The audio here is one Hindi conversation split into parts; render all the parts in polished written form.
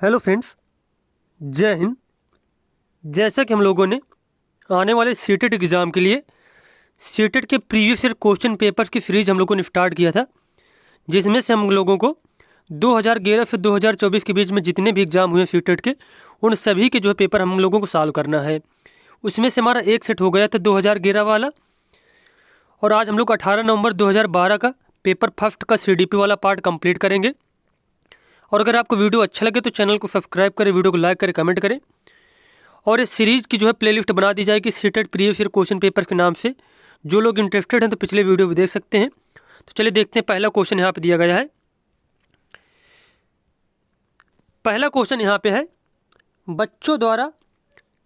हेलो फ्रेंड्स, जय हिंद। जैसा कि हम लोगों ने आने वाले सीटेट एग्ज़ाम के लिए सीटेट के प्रीवियस ईयर क्वेश्चन पेपर्स की सीरीज़ हम लोगों ने स्टार्ट किया था, जिसमें से हम लोगों को 2011 से 2024 के बीच में जितने भी एग्ज़ाम हुए सीटेट के, उन सभी के जो है पेपर हम लोगों को सॉल्व करना है। उसमें से हमारा एक सेट हो गया था 2011 वाला, और आज हम लोग 18 नवंबर 2012 का पेपर फर्स्ट का CDP वाला पार्ट कंप्लीट करेंगे। और अगर आपको वीडियो अच्छा लगे तो चैनल को सब्सक्राइब करें, वीडियो को लाइक करें, कमेंट करें। और इस सीरीज़ की जो है प्लेलिस्ट बना दी जाएगी CTET previous year question paper के नाम से। जो लोग इंटरेस्टेड हैं तो पिछले वीडियो भी देख सकते हैं। तो चलिए देखते हैं, पहला क्वेश्चन यहाँ पे दिया गया है। पहला क्वेश्चन यहाँ पे है, बच्चों द्वारा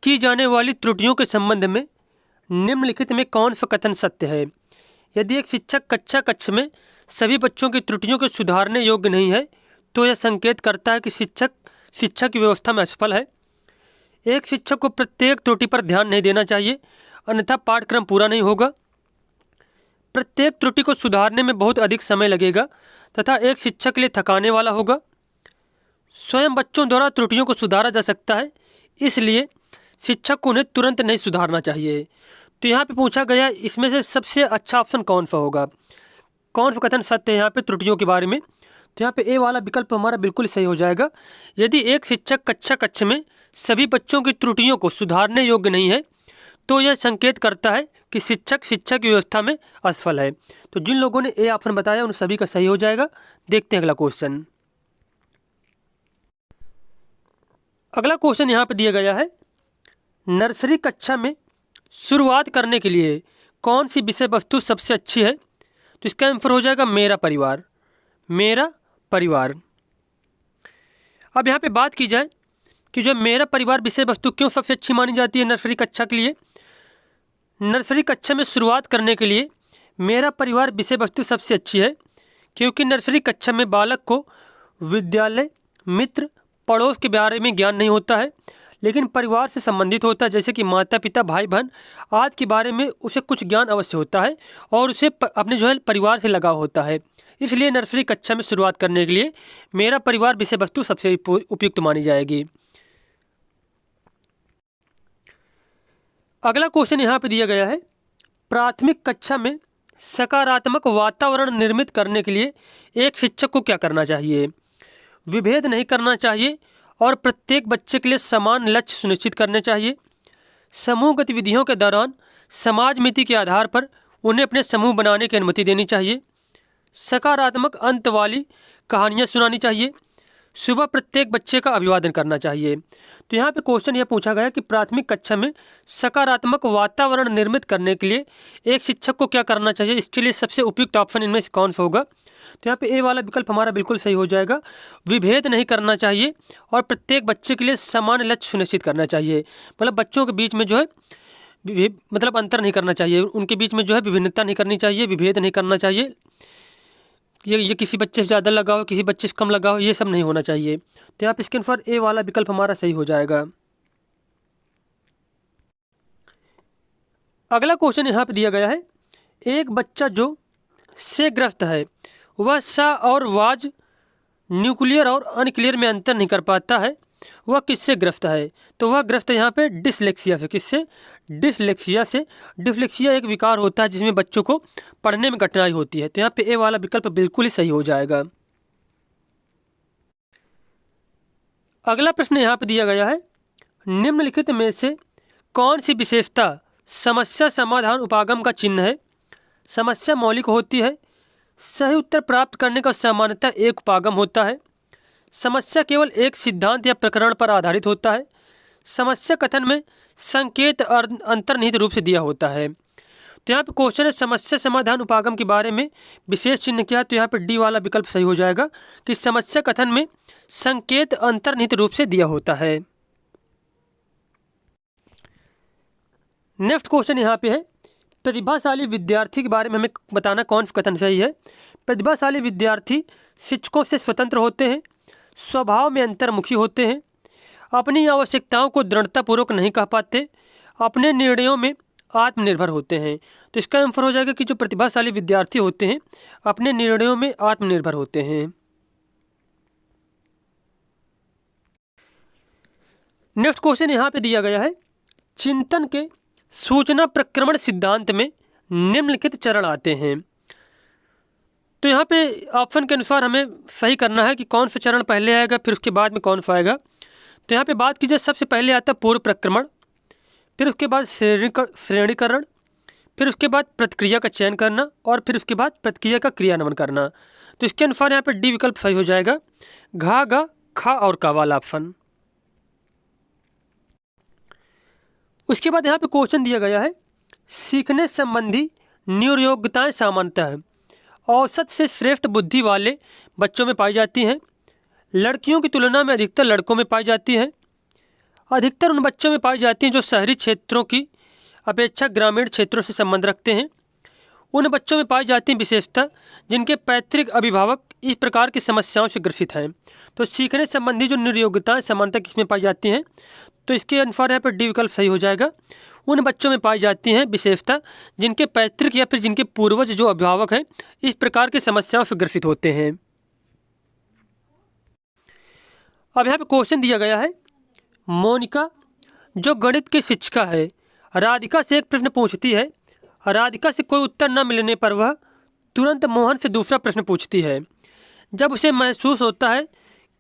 की जाने वाली त्रुटियों के संबंध में निम्नलिखित में कौन सा कथन सत्य है। यदि एक शिक्षक कक्षा कक्ष में सभी बच्चों की त्रुटियों को सुधारने योग्य नहीं है तो यह संकेत करता है कि शिक्षक शिक्षा की व्यवस्था में असफल है। एक शिक्षक को प्रत्येक त्रुटि पर ध्यान नहीं देना चाहिए, अन्यथा पाठ्यक्रम पूरा नहीं होगा। प्रत्येक त्रुटि को सुधारने में बहुत अधिक समय लगेगा तथा एक शिक्षक के लिए थकाने वाला होगा। स्वयं बच्चों द्वारा त्रुटियों को सुधारा जा सकता है, इसलिए शिक्षक को उन्हें तुरंत नहीं सुधारना चाहिए। तो यहाँ पे पूछा गया, इसमें से सबसे अच्छा ऑप्शन कौन सा होगा, कौन सा कथन सत्य है यहाँ पे त्रुटियों के बारे में। तो यहाँ पे ए वाला विकल्प हमारा बिल्कुल सही हो जाएगा। यदि एक शिक्षक कक्षा कक्ष में सभी बच्चों की त्रुटियों को सुधारने योग्य नहीं है तो यह संकेत करता है कि शिक्षक शिक्षा की व्यवस्था में असफल है। तो जिन लोगों ने ए ऑप्शन बताया उन सभी का सही हो जाएगा। देखते हैं अगला क्वेश्चन। अगला क्वेश्चन यहाँ पे दिया गया है, नर्सरी कक्षा में शुरुआत करने के लिए कौन सी विषय वस्तु सबसे अच्छी है। तो इसका आंसर हो जाएगा मेरा परिवार। मेरा परिवार। अब यहाँ पे बात की जाए कि जो मेरा परिवार विषय वस्तु क्यों सबसे अच्छी मानी जाती है नर्सरी कक्षा के लिए। नर्सरी कक्षा में शुरुआत करने के लिए मेरा परिवार विषय वस्तु सबसे अच्छी है, क्योंकि नर्सरी कक्षा में बालक को विद्यालय, मित्र, पड़ोस के बारे में ज्ञान नहीं होता है, लेकिन परिवार से संबंधित होता है, जैसे कि माता पिता, भाई बहन आदि के बारे में उसे कुछ ज्ञान अवश्य होता है और उसे अपने जो है परिवार से लगाव होता है। इसलिए नर्सरी कक्षा में शुरुआत करने के लिए मेरा परिवार विषय वस्तु सबसे उपयुक्त मानी जाएगी। अगला क्वेश्चन यहाँ पे दिया गया है, प्राथमिक कक्षा में सकारात्मक वातावरण निर्मित करने के लिए एक शिक्षक को क्या करना चाहिए। विभेद नहीं करना चाहिए और प्रत्येक बच्चे के लिए समान लक्ष्य सुनिश्चित करने चाहिए। समूह गतिविधियों के दौरान समाज मिति के आधार पर उन्हें अपने समूह बनाने की अनुमति देनी चाहिए। सकारात्मक अंत वाली कहानियाँ सुनानी चाहिए। सुबह प्रत्येक बच्चे का अभिवादन करना चाहिए। तो यहाँ पे क्वेश्चन यह पूछा गया कि प्राथमिक कक्षा में सकारात्मक वातावरण निर्मित करने के लिए एक शिक्षक को क्या करना चाहिए। इसके लिए सबसे उपयुक्त ऑप्शन इनमें से कौन सा होगा। तो यहाँ पे ए वाला विकल्प हमारा बिल्कुल सही हो जाएगा। विभेद नहीं करना चाहिए और प्रत्येक बच्चे के लिए समान लक्ष्य सुनिश्चित करना चाहिए। मतलब बच्चों के बीच में जो है मतलब अंतर नहीं करना चाहिए, उनके बीच में जो है विभिन्नता नहीं करनी चाहिए, विभेद नहीं करना चाहिए। ये किसी बच्चे से ज़्यादा लगाओ, किसी बच्चे से कम लगाओ, ये सब नहीं होना चाहिए। तो यहाँ पे इसके अनुसार ए वाला विकल्प हमारा सही हो जाएगा। अगला क्वेश्चन यहाँ पे दिया गया है, एक बच्चा जो से ग्रस्त है वह स और वाज, न्यूक्लियर और अनक्लियर में अंतर नहीं कर पाता है, वह किससे ग्रस्त है। तो वह ग्रस्त यहाँ पे डिसलेक्सिया से। किससे? डिसलेक्सिया से। डिसलेक्सिया एक विकार होता है जिसमें बच्चों को पढ़ने में कठिनाई होती है। तो यहाँ पे ए वाला विकल्प बिल्कुल ही सही हो जाएगा। अगला प्रश्न यहाँ पे दिया गया है, निम्नलिखित में से कौन सी विशेषता समस्या समाधान उपागम का चिन्ह है। समस्या मौलिक होती है। सही उत्तर प्राप्त करने का सामान्यतः एक उपागम होता है। समस्या केवल एक सिद्धांत या प्रकरण पर आधारित होता है। समस्या कथन में संकेत अंतर्निहित रूप से दिया होता है। तो यहाँ पे क्वेश्चन है, समस्या समाधान उपागम के बारे में विशेष चिन्ह क्या है। तो यहाँ पे डी वाला विकल्प सही हो जाएगा कि समस्या कथन में संकेत अंतर्निहित रूप से दिया होता है। नेक्स्ट क्वेश्चन यहाँ पे है, प्रतिभाशाली विद्यार्थी के बारे में हमें बताना कौन सा कथन सही है। प्रतिभाशाली विद्यार्थी शिक्षकों से स्वतंत्र होते हैं, स्वभाव में अंतर्मुखी होते हैं, अपनी आवश्यकताओं को दृढ़तापूर्वक नहीं कह पाते, अपने निर्णयों में आत्मनिर्भर होते हैं। तो इसका आंसर हो जाएगा कि जो प्रतिभाशाली विद्यार्थी होते हैं अपने निर्णयों में आत्मनिर्भर होते हैं। नेक्स्ट क्वेश्चन यहाँ पे दिया गया है, चिंतन के सूचना प्रक्रमण सिद्धांत में निम्नलिखित चरण आते हैं। तो यहाँ पे ऑप्शन के अनुसार हमें सही करना है कि कौन सा चरण पहले आएगा, फिर उसके बाद में कौन सा आएगा। तो यहाँ पे बात कीजिए, सबसे पहले आता है पूर्व प्रक्रमण, फिर उसके बाद श्रेणीकरण, फिर उसके बाद प्रतिक्रिया का चयन करना और फिर उसके बाद प्रतिक्रिया का क्रियान्वयन करना। तो इसके अनुसार यहाँ पे डी विकल्प सही हो जाएगा, घा गा खा और का वाला ऑप्शन। उसके बाद यहाँ पे क्वेश्चन दिया गया है, सीखने संबंधी न्यूरोयोग्यताएं सामान्यतः औसत से श्रेष्ठ बुद्धि वाले बच्चों में पाई जाती हैं, लड़कियों की तुलना में अधिकतर लड़कों में पाई जाती हैं, अधिकतर उन बच्चों में पाई जाती हैं जो शहरी क्षेत्रों की अपेक्षा ग्रामीण क्षेत्रों से संबंध रखते हैं, उन बच्चों में पाई जाती हैं विशेषतः जिनके पैतृक अभिभावक इस प्रकार की समस्याओं से ग्रसित हैं। तो सीखने संबंधी जो न्यूरोयोग्यताएं सामान्यतः किसमें पाई जाती हैं, तो इसके अनुसार यहाँ पर डी विकल्प सही हो जाएगा, उन बच्चों में पाई जाती हैं विशेषता जिनके पैतृक या फिर जिनके पूर्वज जो अभिभावक हैं इस प्रकार की समस्याओं से ग्रसित होते हैं। अब यहाँ पे क्वेश्चन दिया गया है, मोनिका जो गणित की शिक्षिका है राधिका से एक प्रश्न पूछती है, राधिका से कोई उत्तर न मिलने पर वह तुरंत मोहन से दूसरा प्रश्न पूछती है। जब उसे महसूस होता है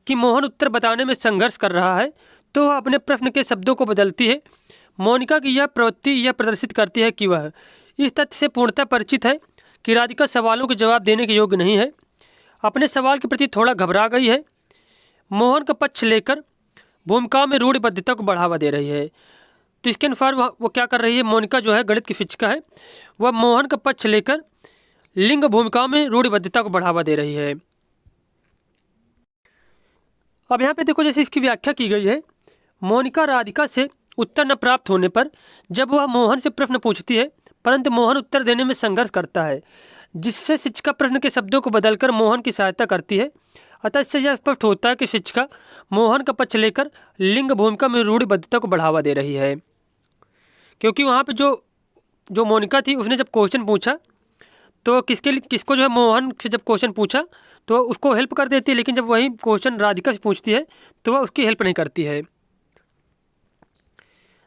कि मोहन उत्तर बताने में संघर्ष कर रहा है तो वह अपने प्रश्न के शब्दों को बदलती है। मोनिका की यह प्रवृत्ति यह प्रदर्शित करती है कि वह इस तथ्य से पूर्णतः परिचित है कि राधिका सवालों के जवाब देने के योग्य नहीं है, अपने सवाल के प्रति थोड़ा घबरा गई है, मोहन का पक्ष लेकर भूमिकाओं में रूढ़िबद्धता को बढ़ावा दे रही है। तो इसके अनुसार वो क्या कर रही है, मोनिका जो है गणित की शिक्षिका है, वह मोहन का पक्ष लेकर लिंग भूमिकाओं में रूढ़िबद्धता को बढ़ावा दे रही है। अब यहाँ पे देखो, जैसे इसकी व्याख्या की गई है, मोनिका राधिका से उत्तर न प्राप्त होने पर जब वह मोहन से प्रश्न पूछती है परंतु मोहन उत्तर देने में संघर्ष करता है, जिससे शिक्षिका प्रश्न के शब्दों को बदलकर मोहन की सहायता करती है। अतः इससे यह स्पष्ट होता है कि शिक्षिका मोहन का पक्ष लेकर लिंग भूमिका में रूढ़िबद्धता को बढ़ावा दे रही है, क्योंकि वहाँ पे जो मोनिका थी उसने जब क्वेश्चन पूछा तो किसको जो है मोहन से जब क्वेश्चन पूछा तो उसको हेल्प कर देती है, लेकिन जब वही क्वेश्चन राधिका से पूछती है तो वह उसकी हेल्प नहीं करती है।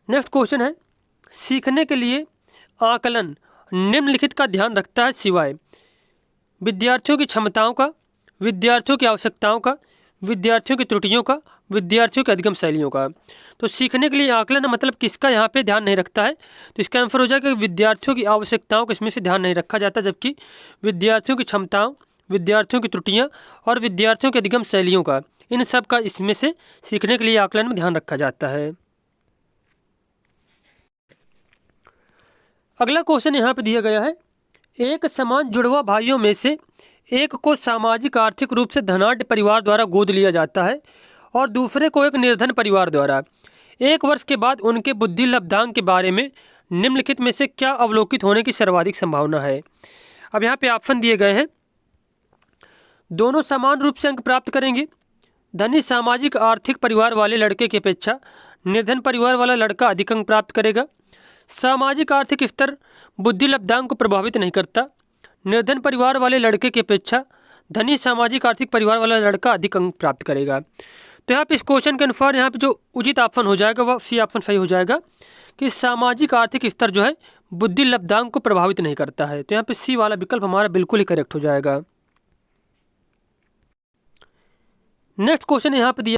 नेक्स्ट क्वेश्चन है, सीखने के लिए आकलन निम्नलिखित का ध्यान रखता है सिवाय विद्यार्थियों की क्षमताओं का, विद्यार्थियों की आवश्यकताओं का, विद्यार्थियों की त्रुटियों का, विद्यार्थियों की अधिगम शैलियों का। तो सीखने के लिए आकलन मतलब किसका यहाँ पे ध्यान नहीं रखता है, तो इसका आंसर हो जाएगा कि विद्यार्थियों की आवश्यकताओं को इसमें से ध्यान नहीं रखा जाता, जबकि विद्यार्थियों की क्षमताओं, विद्यार्थियों की त्रुटियाँ और विद्यार्थियों की अधिगम शैलियों का, इन सब का इसमें से सीखने के लिए आकलन में ध्यान रखा जाता है। अगला क्वेश्चन यहाँ पे दिया गया है, एक समान जुड़वा भाइयों में से एक को सामाजिक आर्थिक रूप से धनाढ्य परिवार द्वारा गोद लिया जाता है और दूसरे को एक निर्धन परिवार द्वारा। 1 वर्ष के बाद उनके बुद्धि लब्धांक के बारे में निम्नलिखित में से क्या अवलोकित होने की सर्वाधिक संभावना है। अब यहाँ पे ऑप्शन दिए गए हैं, दोनों समान रूप से अंक प्राप्त करेंगे, धनी सामाजिक आर्थिक परिवार वाले लड़के की अपेक्षा निर्धन परिवार वाला लड़का अधिक अंक प्राप्त करेगा, सामाजिक आर्थिक स्तर बुद्धि लब्धांक को प्रभावित नहीं करता, निर्धन परिवार वाले लड़के की अपेक्षा धनी सामाजिक आर्थिक परिवार वाला लड़का अधिक अंक प्राप्त करेगा। तो यहाँ पे इस क्वेश्चन के अनुसार यहाँ पे जो उचित ऑप्शन हो जाएगा वह सी ऑप्शन सही हो जाएगा कि सामाजिक आर्थिक स्तर जो है बुद्धि लब्धांक को प्रभावित नहीं करता है। तो यहाँ पे सी वाला विकल्प हमारा बिल्कुल ही करेक्ट हो जाएगा। नेक्स्ट क्वेश्चन यहाँ पे दिया,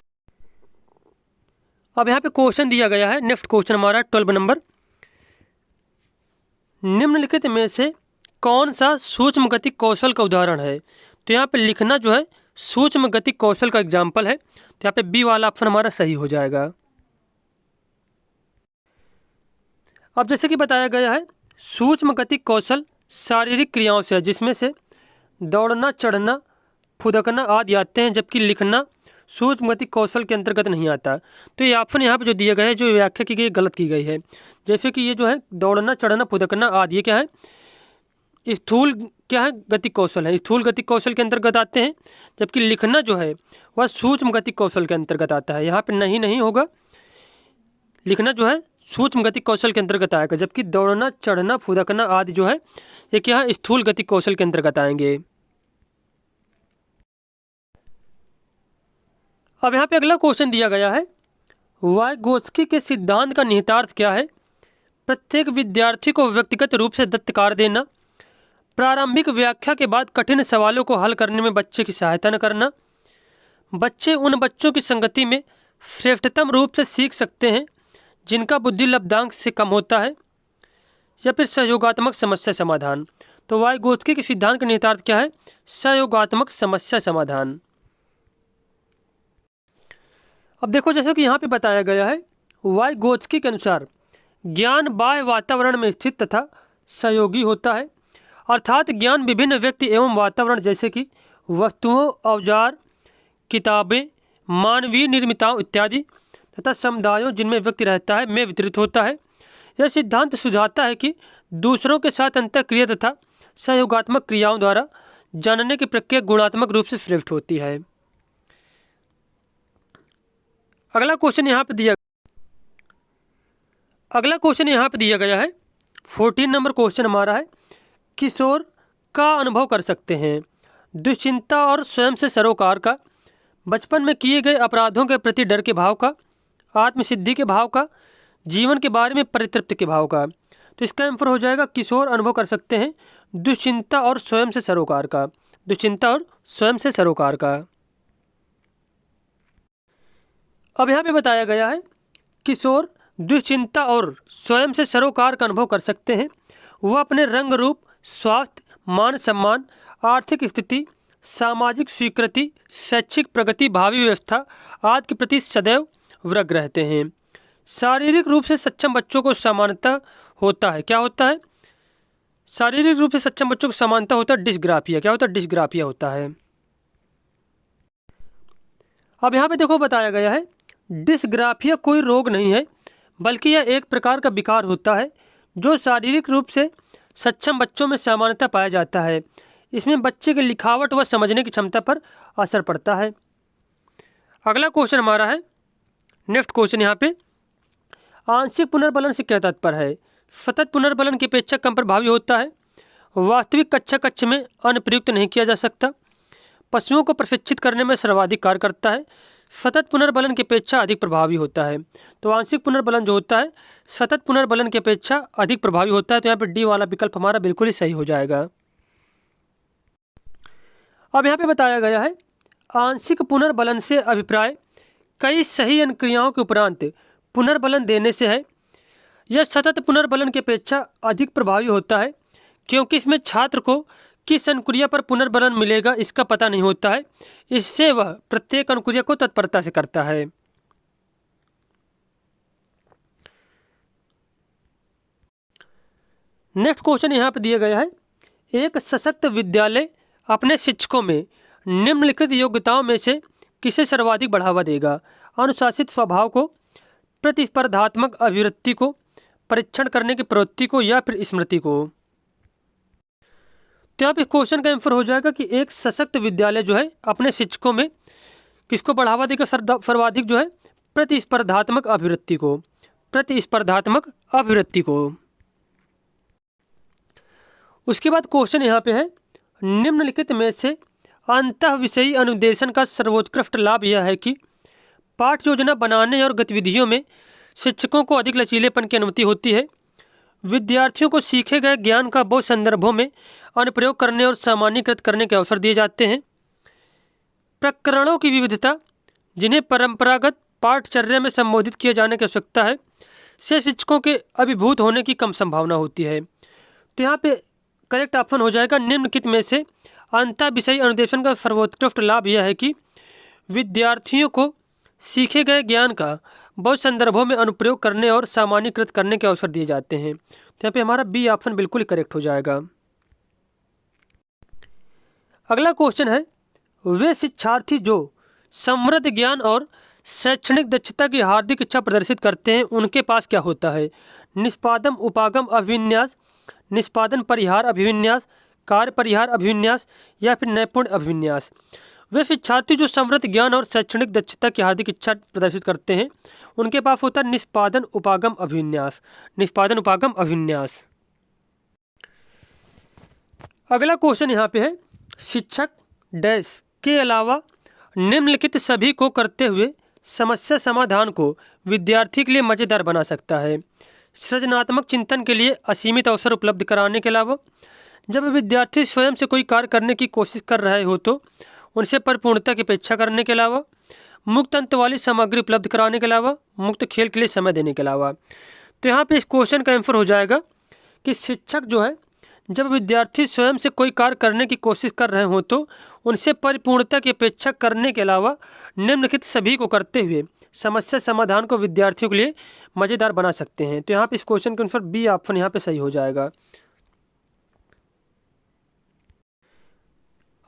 अब यहाँ पे क्वेश्चन दिया गया है, नेक्स्ट क्वेश्चन हमारा 12 नंबर, निम्नलिखित में से कौन सा सूक्ष्म गति कौशल का उदाहरण है। तो यहाँ पे लिखना जो है सूक्ष्म गति कौशल का एग्जाम्पल है, तो यहाँ पे बी वाला ऑप्शन हमारा सही हो जाएगा। अब जैसे कि बताया गया है, सूक्ष्म गति कौशल शारीरिक क्रियाओं से है, जिसमें से दौड़ना, चढ़ना, फुदकना आदि आते हैं, जबकि लिखना सूक्ष्म गति कौशल के अंतर्गत नहीं आता। तो ये ऑप्शन यहाँ पे जो दिया गया है, जो व्याख्या की गई गलत की गई है। जैसे कि ये जो है दौड़ना, चढ़ना, फुदकना आदि, ये क्या है, स्थूल क्या है, गति कौशल है, स्थूल गति कौशल के अंतर्गत आते हैं, जबकि लिखना जो है वह सूक्ष्म गति कौशल के अंतर्गत आता है। यहाँ पे नहीं होगा, लिखना जो है सूक्ष्म गति कौशल के अंतर्गत आएगा, जबकि दौड़ना, चढ़ना, फुदकना आदि जो है ये क्या है, स्थूल गति कौशल के अंतर्गत आएंगे। अब यहाँ पे अगला क्वेश्चन दिया गया है, वाइगोत्स्की के सिद्धांत का निहितार्थ क्या है? प्रत्येक विद्यार्थी को व्यक्तिगत रूप से दत्त कार्य देना, प्रारंभिक व्याख्या के बाद कठिन सवालों को हल करने में बच्चे की सहायता न करना, बच्चे उन बच्चों की संगति में श्रेष्ठतम रूप से सीख सकते हैं जिनका बुद्धि लब्धांक से कम होता है, या फिर सहयोगात्मक समस्या समाधान। तो वाइगोत्स्की के सिद्धांत का निहितार्थ क्या है? सहयोगात्मक समस्या समाधान। अब देखो, जैसे कि यहाँ पे बताया गया है, वाइगोत्स्की के अनुसार ज्ञान बाह्य वातावरण में स्थित तथा सहयोगी होता है, अर्थात ज्ञान विभिन्न व्यक्ति एवं वातावरण जैसे कि वस्तुओं, औजार, किताबें, मानवीय निर्मिताओं इत्यादि तथा समुदायों जिनमें व्यक्ति रहता है में वितरित होता है। यह सिद्धांत सुझाता है कि दूसरों के साथ अंतःक्रिया तथा सहयोगात्मक क्रियाओं द्वारा जानने की प्रक्रिया गुणात्मक रूप से श्रेष्ठ होती है। अगला क्वेश्चन यहाँ पे दिया गया है 14 नंबर क्वेश्चन हमारा है, किशोर का अनुभव कर सकते हैं दुश्चिंता और स्वयं से सरोकार का, बचपन में किए गए अपराधों के प्रति डर के भाव का, आत्मसिद्धि के भाव का, जीवन के बारे में परितृप्ति के भाव का। तो इसका आंसर हो जाएगा किशोर अनुभव कर सकते हैं दुश्चिंता और स्वयं से सरोकार का, दुश्चिंता और स्वयं से सरोकार का। अब यहाँ पे बताया गया है किशोर दुश्चिंता और स्वयं से सरोकार का अनुभव कर सकते हैं। वह अपने रंग रूप, स्वास्थ्य, मान सम्मान, आर्थिक स्थिति, सामाजिक स्वीकृति, शैक्षिक प्रगति, भावी व्यवस्था आदि के प्रति सदैव व्यग्र रहते हैं। शारीरिक रूप से सक्षम बच्चों को समानता होता है, क्या होता है? शारीरिक रूप से सक्षम बच्चों को समानता होता है डिस्ग्राफिया, क्या होता है? डिस्ग्राफिया होता है। अब यहाँ पे देखो बताया गया है डिस्ग्राफिया कोई रोग नहीं है, बल्कि यह एक प्रकार का विकार होता है जो शारीरिक रूप से सक्षम बच्चों में सामान्यता पाया जाता है। इसमें बच्चे की लिखावट व समझने की क्षमता पर असर पड़ता है। अगला क्वेश्चन हमारा है, नेक्स्ट क्वेश्चन यहाँ पे, आंशिक पुनर्बलन से क्या तात्पर्य है? सतत पुनर्बलन की अपेक्षा कम प्रभावी होता है। वास्तविक कक्षा कक्ष में अनुप्रयुक्त नहीं किया जा सकता। पशुओं को प्रशिक्षित करने में सर्वाधिक कार्य करता है। सतत पुनर्बलन की अपेक्षा अधिक प्रभावी होता है। तो आंशिक पुनर्बलन जो होता है सतत पुनर्बलन की अपेक्षा अधिक प्रभावी होता है। तो यहाँ पे डी वाला विकल्प हमारा बिल्कुल ही सही हो जाएगा। अब यहाँ पे बताया गया है आंशिक पुनर्बलन से अभिप्राय कई सही अनुक्रियाओं के उपरांत पुनर्बलन देने से है। यह सतत पुनर्बलन की अपेक्षा अधिक प्रभावी होता है क्योंकि इसमें छात्र को किस अनुक्रिया पर पुनर्बलन मिलेगा इसका पता नहीं होता है। इससे वह प्रत्येक अनुक्रिया को तत्परता से करता है। नेक्स्ट क्वेश्चन यहाँ पर दिया गया है, एक सशक्त विद्यालय अपने शिक्षकों में निम्नलिखित योग्यताओं में से किसे सर्वाधिक बढ़ावा देगा? अनुशासित स्वभाव को, प्रतिस्पर्धात्मक अभिवृत्ति को, परीक्षण करने की प्रवृत्ति को, या फिर स्मृति को। तो यहाँ पे क्वेश्चन का आंसर हो जाएगा कि एक सशक्त विद्यालय जो है अपने शिक्षकों में किसको बढ़ावा देगा सर्वाधिक? जो है प्रतिस्पर्धात्मक अभिवृत्ति को, प्रतिस्पर्धात्मक अभिवृत्ति को। उसके बाद क्वेश्चन यहाँ पे है, निम्नलिखित में से अंतः विषयी अनुदेशन का सर्वोत्कृष्ट लाभ यह है कि पाठ योजना बनाने और गतिविधियों में शिक्षकों को अधिक लचीलेपन की अनुमति होती है। विद्यार्थियों को सीखे गए ज्ञान का बहु संदर्भों में अनुप्रयोग करने और सामान्यीकृत करने के अवसर दिए जाते हैं। प्रकरणों की विविधता जिन्हें परंपरागत पाठचर्या में संबोधित किए जाने की आवश्यकता है से शिक्षकों के अभिभूत होने की कम संभावना होती है। तो यहाँ पे करेक्ट ऑप्शन हो जाएगा निम्नलिखित में से अंतः विषयी अनुदेशन का सर्वोत्कृष्ट लाभ यह है कि विद्यार्थियों को सीखे गए ज्ञान का बहुत संदर्भों में अनुप्रयोग करने और सामान्यीकृत करने के अवसर दिए जाते हैं। तो यहाँ पे हमारा बी ऑप्शन बिल्कुल ही करेक्ट हो जाएगा। अगला क्वेश्चन है, वे शिक्षार्थी जो समृद्ध ज्ञान और शैक्षणिक दक्षता की हार्दिक इच्छा प्रदर्शित करते हैं उनके पास क्या होता है? निष्पादन उपागम अभिविन्यास, निष्पादन परिहार अभिविन्यास, कार्य परिहार अभिविन्यास, या फिर नैपुण्य अभिविन्यास। वे शिक्षार्थी जो समृद्ध ज्ञान और शैक्षणिक दक्षता की हार्दिक इच्छा प्रदर्शित करते हैं उनके पास होता है निष्पादन उपागम अभिविन्यास, निष्पादन उपागम अभिविन्यास। अगला क्वेश्चन यहाँ पे है, शिक्षक डैश के अलावा निम्नलिखित सभी को करते हुए समस्या समाधान को विद्यार्थी के लिए मज़ेदार बना सकता है। सृजनात्मक चिंतन के लिए असीमित अवसर उपलब्ध कराने के अलावा जब विद्यार्थी स्वयं से कोई कार्य करने की कोशिश कर रहे हो तो उनसे परिपूर्णता की अपेक्षा करने के अलावा, मुक्त अंत वाली सामग्री उपलब्ध कराने के अलावा, मुक्त खेल के लिए समय देने के अलावा। तो यहाँ पे इस क्वेश्चन का आंसर हो जाएगा कि शिक्षक जो है जब विद्यार्थी स्वयं से कोई कार्य करने की कोशिश कर रहे हो तो उनसे परिपूर्णता की अपेक्षा करने के अलावा निम्नलिखित सभी को करते हुए समस्या समाधान को विद्यार्थियों के लिए मज़ेदार बना सकते हैं। तो यहाँ पे इस क्वेश्चन के आंसर बी ऑप्शन यहाँ पे सही हो जाएगा।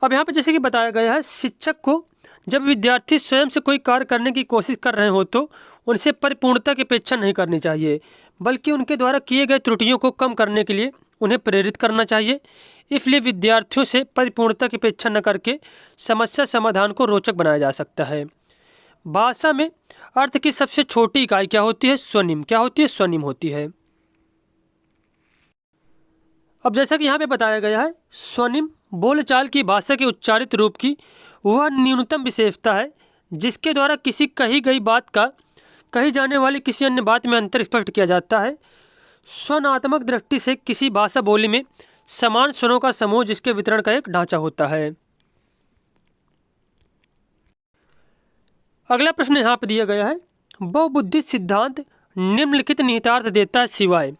अब यहाँ पे जैसे कि बताया गया है, शिक्षक को जब विद्यार्थी स्वयं से कोई कार्य करने की कोशिश कर रहे हो तो उनसे परिपूर्णता की अपेक्षा नहीं करनी चाहिए, बल्कि उनके द्वारा किए गए त्रुटियों को कम करने के लिए उन्हें प्रेरित करना चाहिए। इसलिए विद्यार्थियों से परिपूर्णता की अपेक्षा न करके समस्या समाधान को रोचक बनाया जा सकता है। भाषा में अर्थ की सबसे छोटी इकाई क्या होती है? स्वनिम। क्या होती है? स्वनिम होती है। अब जैसा कि यहाँ पे बताया गया है, स्वनिम बोलचाल की भाषा के उच्चारित रूप की वह न्यूनतम विशेषता है जिसके द्वारा किसी कही गई बात का कही जाने वाली किसी अन्य बात में अंतर स्पष्ट किया जाता है। स्वनात्मक दृष्टि से किसी भाषा बोली में समान स्वरों का समूह जिसके वितरण का एक ढांचा होता है। अगला प्रश्न यहाँ पर दिया गया है, बहुबुद्धि सिद्धांत निम्नलिखित निहितार्थ देता है सिवाय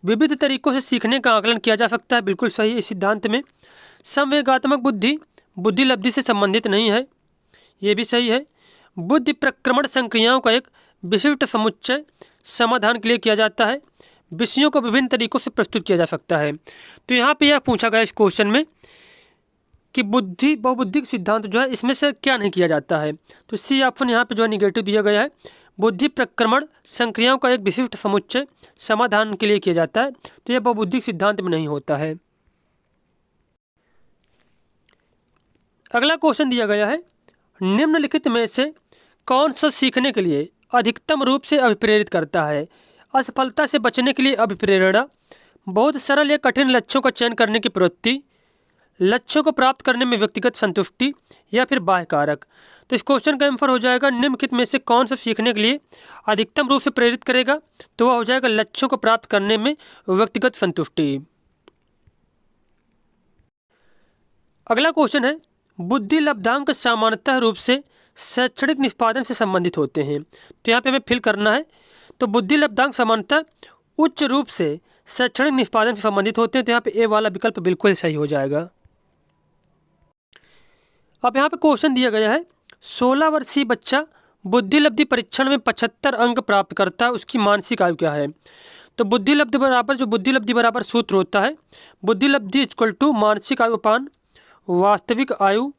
विविध तरीकों से सीखने का आकलन किया जा सकता है। बिल्कुल सही। इस सिद्धांत में संवेगात्मक बुद्धि बुद्धि लब्धि से संबंधित नहीं है, ये भी सही है। बुद्धि प्रक्रमण संक्रियाओं का एक विशिष्ट समुच्चय समाधान के लिए किया जाता है। विषयों को विभिन्न तरीकों से प्रस्तुत किया जा सकता है। तो यहाँ पे यह पूछा गया इस क्वेश्चन में कि बुद्धि बहुबुद्धिक सिद्धांत जो है इसमें से क्या नहीं किया जाता है। तो सी ऑप्शन यहाँ पे जो है निगेटिव दिया गया है। बुद्धि प्रक्रमण संक्रियाओं का एक विशिष्ट समुच्चय समाधान के लिए किया जाता है, तो यह बहुबुद्धिक सिद्धांत में नहीं होता है। अगला क्वेश्चन दिया गया है, निम्नलिखित में से कौन सा सीखने के लिए अधिकतम रूप से अभिप्रेरित करता है? असफलता से बचने के लिए अभिप्रेरणा, बहुत सरल या कठिन लक्ष्यों का चयन करने की प्रवृत्ति, लक्ष्यों को प्राप्त करने में व्यक्तिगत संतुष्टि, या फिर बाह्य कारक। तो इस क्वेश्चन का आंसर हो जाएगा निम्नलिखित में से कौन सा सीखने के लिए अधिकतम रूप से प्रेरित करेगा? तो वह हो जाएगा लक्ष्यों को प्राप्त करने में व्यक्तिगत संतुष्टि। अगला क्वेश्चन है, बुद्धि लब्धांक सामान्यतः रूप से शैक्षणिक निष्पादन से संबंधित होते हैं। तो यहाँ पे हमें फिल करना है। तो बुद्धि लब्धांक सामान्यतः उच्च रूप से शैक्षणिक निष्पादन से संबंधित होते हैं। तो यहाँ पे ए वाला विकल्प बिल्कुल सही हो जाएगा। अब यहाँ पे क्वेश्चन दिया गया है, 16 वर्षीय बच्चा बुद्धि लब्धि परीक्षण में 75 अंक प्राप्त करता है, उसकी मानसिक आयु क्या है? तो बुद्धि लब्धि बराबर सूत्र होता है, बुद्धि लब्धि इक्वल टू मानसिक आयु अपान वास्तविक आयु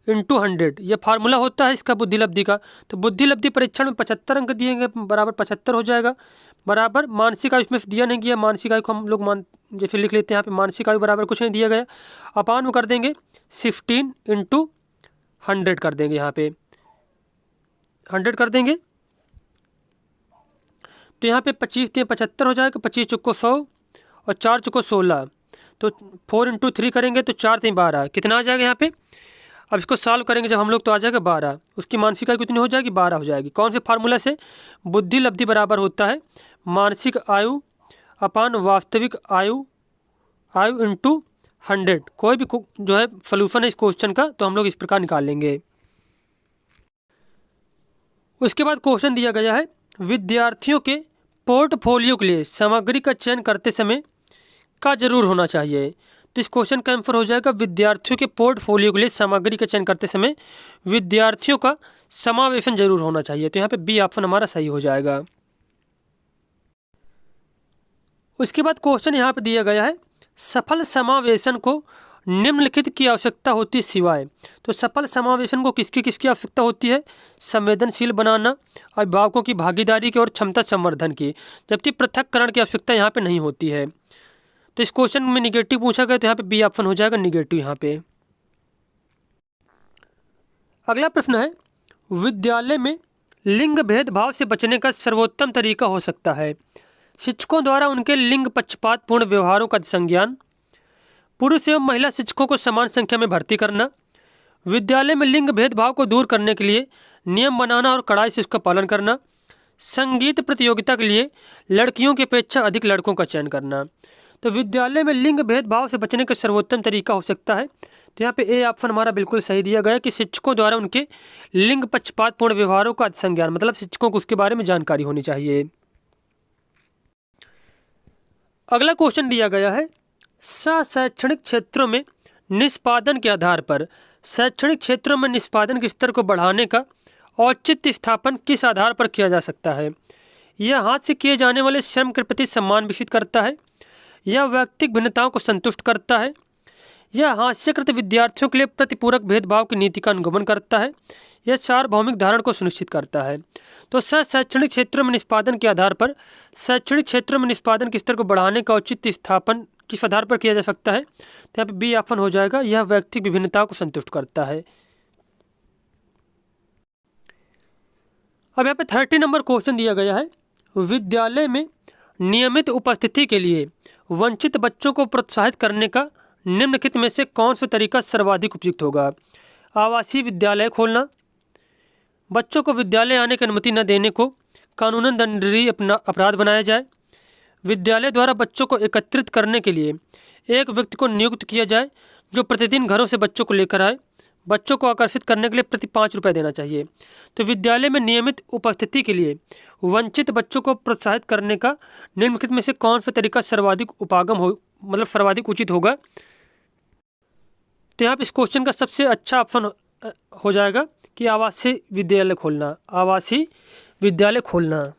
इंटू 100। यह फार्मूला होता है इसका बुद्धि लब्धि का। तो बुद्धि लब्धि परीक्षण में 75 अंक दिए गए, बराबर 75 हो जाएगा, बराबर मानसिक आयु इसमें दिया नहीं गया, मानसिक आयु को हम लोग जैसे लिख लेते हैं यहाँ पे, मानसिक आयु बराबर कुछ नहीं दिया गया, अपान में कर देंगे 16 इंटू 100 कर देंगे, यहाँ पे 100 कर देंगे। तो यहाँ पे 25 से 75 हो जाएगा, 25 चुको 100 और 4 चुको 16, तो 4 इंटू 3 करेंगे तो 4 से 12, कितना आ जाएगा यहाँ पे? अब इसको सॉल्व करेंगे जब हम लोग तो आ जाएगा 12। उसकी मानसिक आयु कितनी हो जाएगी? 12 हो जाएगी। कौन से फार्मूला से? बुद्धि लब्धि बराबर होता है मानसिक आयु अपान वास्तविक आयु इंटू 100। कोई भी जो है सोल्यूशन है इस क्वेश्चन का तो हम लोग इस प्रकार निकाल लेंगे। उसके बाद क्वेश्चन दिया गया है, विद्यार्थियों के पोर्टफोलियो के लिए सामग्री का चयन करते समय का जरूर होना चाहिए। तो इस क्वेश्चन का आंसर हो जाएगा, विद्यार्थियों के पोर्टफोलियो के लिए सामग्री का चयन करते समय विद्यार्थियों का समावेशन जरूर होना चाहिए। तो यहाँ पे बी ऑप्शन हमारा सही हो जाएगा। उसके बाद क्वेश्चन यहाँ पे दिया गया है, सफल समावेशन को निम्नलिखित की आवश्यकता होती सिवाय। तो सफल समावेशन को किसकी किसकी आवश्यकता होती है? संवेदनशील बनाना, अभिभावकों की भागीदारी की और क्षमता संवर्धन की, जबकि पृथक्करण की आवश्यकता यहाँ पे नहीं होती है। तो इस क्वेश्चन में निगेटिव पूछा गया तो यहाँ पे बी ऑप्शन हो जाएगा निगेटिव यहाँ पे। अगला प्रश्न है, विद्यालय में लिंग भेदभाव से बचने का सर्वोत्तम तरीका हो सकता है शिक्षकों द्वारा उनके लिंग पक्षपातपूर्ण व्यवहारों का संज्ञान, पुरुष एवं महिला शिक्षकों को समान संख्या में भर्ती करना, विद्यालय में लिंग भेदभाव को दूर करने के लिए नियम बनाना और कड़ाई से उसका पालन करना, संगीत प्रतियोगिता के लिए लड़कियों की अपेक्षा अधिक लड़कों का चयन करना। तो विद्यालय में लिंग भेदभाव से बचने का सर्वोत्तम तरीका हो सकता है, तो यहाँ पे ए ऑप्शन हमारा बिल्कुल सही दिया गया है कि शिक्षकों द्वारा उनके लिंग पक्षपातपूर्ण व्यवहारों का संज्ञान, मतलब शिक्षकों को उसके बारे में जानकारी होनी चाहिए। अगला क्वेश्चन दिया गया है, शैक्षणिक क्षेत्रों में निष्पादन के आधार पर शैक्षणिक क्षेत्रों में निष्पादन के स्तर को बढ़ाने का औचित्य स्थापन किस आधार पर किया जा सकता है? यह हाथ से किए जाने वाले श्रम के प्रति सम्मान विकसित करता है, यह व्यक्तिगत भिन्नताओं को संतुष्ट करता है, यह हास्यकृत विद्यार्थियों के लिए प्रतिपूरक भेदभाव की नीति का अनुगमन करता है, यह सार्वभौमिक धारण को सुनिश्चित करता है। तो शैक्षणिक क्षेत्रों में निष्पादन के आधार पर शैक्षणिक क्षेत्रों में निष्पादन के स्तर को बढ़ाने का औचित्य स्थापन किस आधार पर किया जा सकता है? तो यहाँ पे बी ऑप्शन हो जाएगा, यह व्यक्तिगत विभिन्नताओं को संतुष्ट करता है। अब यहाँ पे 30 नंबर क्वेश्चन दिया गया है, विद्यालय में नियमित उपस्थिति के लिए वंचित बच्चों को प्रोत्साहित करने का निम्नलिखित में से कौन सा तरीका सर्वाधिक उपयुक्त होगा? आवासीय विद्यालय खोलना, बच्चों को विद्यालय आने की अनुमति न देने को कानूनन दंडनीय अपराध बनाया जाए, विद्यालय द्वारा बच्चों को एकत्रित करने के लिए एक व्यक्ति को नियुक्त किया जाए जो प्रतिदिन घरों से बच्चों को लेकर आए, बच्चों को आकर्षित करने के लिए प्रति 5 रुपये देना चाहिए। तो विद्यालय में नियमित उपस्थिति के लिए वंचित बच्चों को प्रोत्साहित करने का निम्नलिखित में से कौन सा तरीका सर्वाधिक मतलब सर्वाधिक उचित होगा? तो यहाँ पे इस क्वेश्चन का सबसे अच्छा ऑप्शन हो जाएगा कि आवासीय विद्यालय खोलना, आवासीय विद्यालय खोलना।